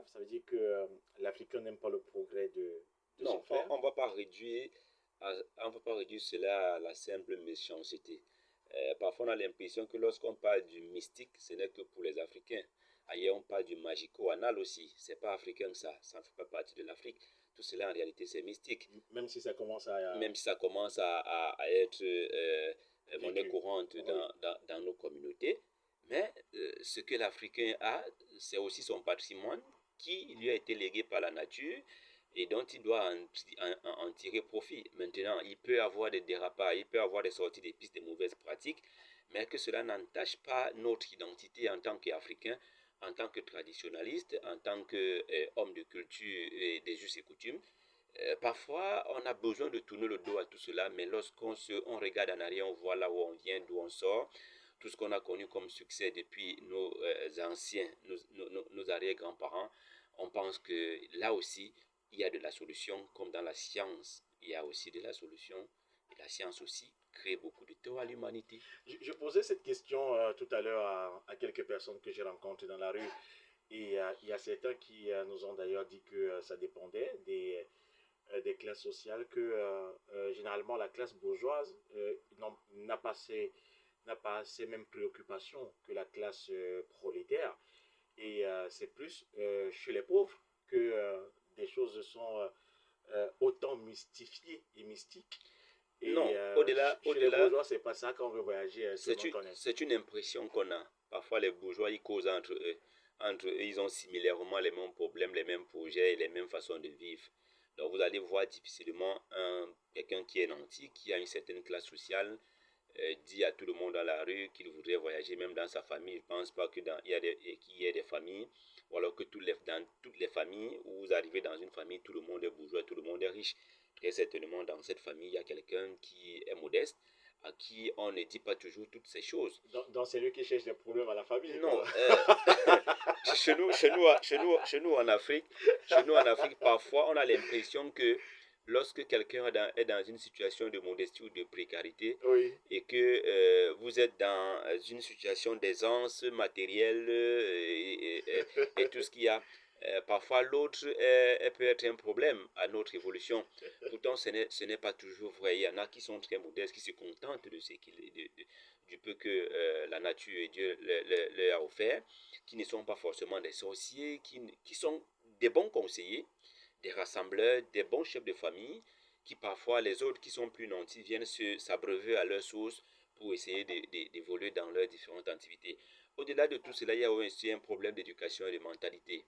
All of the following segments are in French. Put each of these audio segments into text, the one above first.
grave. Ça veut dire que l'Africain n'aime pas le progrès de son Non, frère. on ne va pas réduire, on va pas réduire cela à la simple méchanceté. Parfois, on a l'impression que lorsqu'on parle du mystique, ce n'est que pour les Africains. Ailleurs, on parle du magico-anal aussi. C'est pas africain ça ne fait pas partie de l'Afrique. Tout cela, en réalité, c'est mystique. Même si ça commence à Même si ça commence à être monnaie vécu. courante Oui. dans nos communautés. Mais ce que l'Africain a, c'est aussi son patrimoine qui lui a été légué par la nature et dont il doit en tirer profit. Maintenant, il peut avoir des dérapages, il peut avoir des sorties des pistes, des mauvaises pratiques, mais que cela n'entache pas notre identité en tant qu'Africain, en tant que traditionnaliste, en tant qu'homme de culture et des us et coutumes. Parfois, on a besoin de tourner le dos à tout cela, mais on regarde en arrière, on voit là où on vient, d'où on sort, tout ce qu'on a connu comme succès depuis nos anciens, nos arrière-grands-parents, on pense que là aussi, il y a de la solution, comme dans la science, il y a aussi de la solution, et la science aussi crée beaucoup de tort à l'humanité. Je posais cette question tout à l'heure à quelques personnes que j'ai rencontrées dans la rue. Et il y a certains qui nous ont d'ailleurs dit que ça dépendait des classes sociales, que généralement la classe bourgeoise n'a pas ces mêmes préoccupations que la classe prolétaire. Et c'est plus chez les pauvres que des choses sont autant mystifiées et mystiques. Et Non, au-delà, chez les au-delà, bourgeois, c'est pas ça quand on veut voyager, tout le monde connaît. c'est une impression qu'on a. Parfois, les bourgeois, ils causent entre eux. Entre eux, ils ont similairement les mêmes problèmes, les mêmes projets et les mêmes façons de vivre. Donc, vous allez voir difficilement quelqu'un qui est nanti, qui a une certaine classe sociale, dit à tout le monde dans la rue qu'il voudrait voyager, même dans sa famille. Je ne pense pas qu'il y ait des familles, ou alors que dans toutes les familles, où vous arrivez dans une famille, tout le monde est bourgeois, tout le monde est riche. Très certainement, dans cette famille, il y a quelqu'un qui est modeste, à qui on ne dit pas toujours toutes ces choses. Donc c'est lui qui cherche des problèmes à la famille, Non, quoi. chez nous en Afrique, parfois on a l'impression que lorsque quelqu'un est dans une situation de modestie ou de précarité Oui. et que vous êtes dans une situation d'aisance matérielle et tout ce qu'il y a, parfois l'autre peut être un problème à notre évolution. Pourtant, ce n'est pas toujours vrai. Il y en a qui sont très modestes, qui se contentent de ce du peu que la nature et Dieu leur a offert, qui ne sont pas forcément des sorciers, qui sont des bons conseillers, des rassembleurs, des bons chefs de famille, qui parfois, les autres qui sont plus nantis, viennent s'abreuver à leur source pour essayer d'évoluer dans leurs différentes activités. Au-delà de tout cela, il y a aussi un problème d'éducation et de mentalité.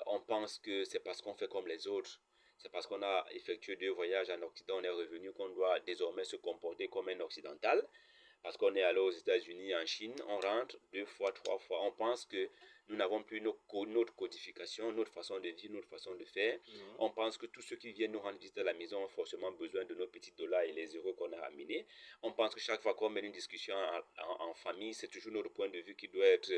On pense que c'est parce qu'on fait comme les autres, c'est parce qu'on a effectué 2 voyages en Occident, on est revenu qu'on doit désormais se comporter comme un occidental. Parce qu'on est allé aux États-Unis, en Chine, on rentre 2 fois, 3 fois. On pense que nous n'avons plus notre codification, notre façon de vivre, notre façon de faire. Mhm. On pense que tous ceux qui viennent nous rendre visite à la maison ont forcément besoin de nos petits dollars et les euros qu'on a amenés. On pense que chaque fois qu'on mène une discussion en famille, c'est toujours notre point de vue qui doit être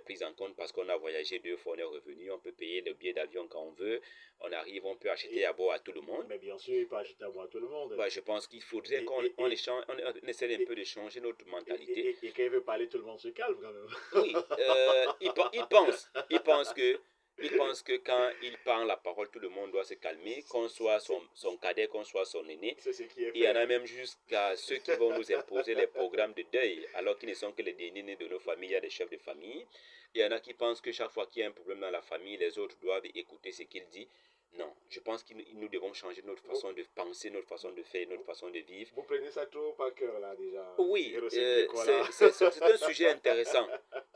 pris en compte parce qu'on a voyagé 2 fois, on est revenu, on peut payer le billet d'avion quand on veut, on arrive, on peut acheter Et, à bord à tout le monde. mais bien sûr, il peut acheter à boire tout le monde. Bah, je pense qu'il faudrait Et, qu'on et, et, on essaie un et, peu de changer notre mentalité. et quand il veut parler, tout le monde se calme quand Oui, même. il pense que quand il prend la parole, tout le monde doit se calmer, qu'on soit son cadet, qu'on soit son aîné. C'est ce qui est Il y en fait. a même jusqu'à ceux qui vont nous imposer les programmes de deuil, alors qu'ils ne sont que les derniers de nos familles, il y a des chefs de famille. Il y en a qui pensent que chaque fois qu'il y a un problème dans la famille, les autres doivent écouter ce qu'il dit. Non, je pense que nous devons changer notre Vous, façon de penser, notre façon de faire, notre vous, façon de vivre. vous prenez ça trop par cœur là déjà. Oui, Hiroshima Nicolas. c'est un sujet intéressant.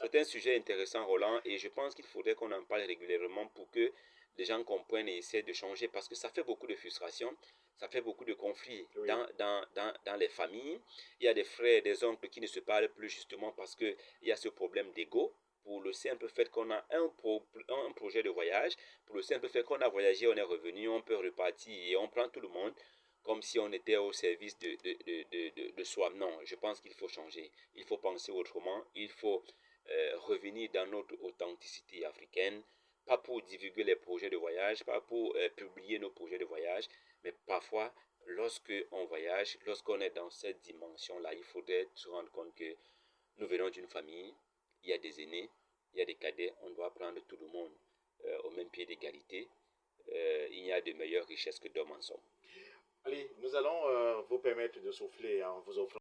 C'est un sujet intéressant, Roland, et je pense qu'il faudrait qu'on en parle régulièrement pour que les gens comprennent et essaient de changer parce que ça fait beaucoup de frustration, ça fait beaucoup de conflits Oui. dans les familles. Il y a des frères et des oncles qui ne se parlent plus justement parce qu'il y a ce problème d'ego. Pour le simple fait qu'on a un projet de voyage, pour le simple fait qu'on a voyagé, on est revenu, on peut repartir et on prend tout le monde comme si on était au service de soi. Non, je pense qu'il faut changer. Il faut penser autrement. Il faut revenir dans notre authenticité africaine. Pas pour divulguer les projets de voyage, pas pour publier nos projets de voyage, mais parfois, lorsque on voyage, lorsqu'on est dans cette dimension-là, il faudrait se rendre compte que nous venons d'une famille, il y a des aînés, il y a des cadets, on doit prendre tout le monde au même pied d'égalité, il n'y a de meilleure richesse que d'hommes en somme. Allez, nous allons vous permettre de souffler en vous offrant